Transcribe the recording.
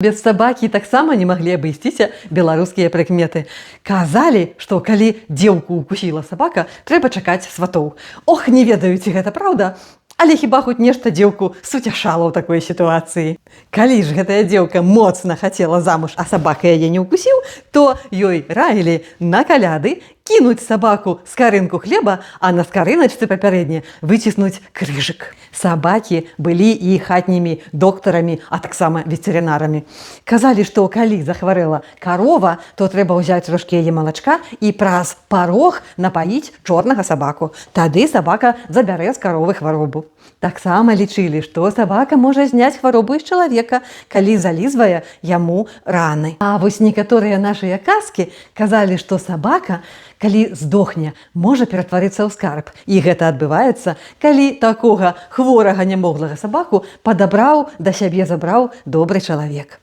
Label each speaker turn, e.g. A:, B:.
A: Без сабакі таксама не маглі абысціся беларускія прыкметы. Казалі, што калі дзеўку укусіла сабака, трэба чакаць сватоў. Ох, не ведаю, ці гэта праўда, але хіба хоць нешта дзеўку суцяшала ў такой сітуацыі. Калі ж гэтая дзеўка моцна хацела замуж, а сабака яе не ўкусіў, то ёй раілі на каляды кінуць сабаку скарынку хлеба, а на скарыначцы папярэдне выціснуць крыжык. Сабакі былі і хатнімі доктарамі, а таксама ветэрынарамі. Казалі, што калі захварэла карова, то трэба ўзяць трошкі яе малачка і праз парог напаіць чорнага сабаку. Тады сабака забярэ з каровы хваробу. Таксама лічылі, што сабака можа зняць хваробу з чалавека, калі залізвае яму раны. А вось некаторыя нашыя казкі казалі, што сабака, калі здохне, можа ператварыцца ў скарб. І гэта адбываецца, калі такога хворага нямоглага сабаку падабраў, да сябе забраў добры чалавек.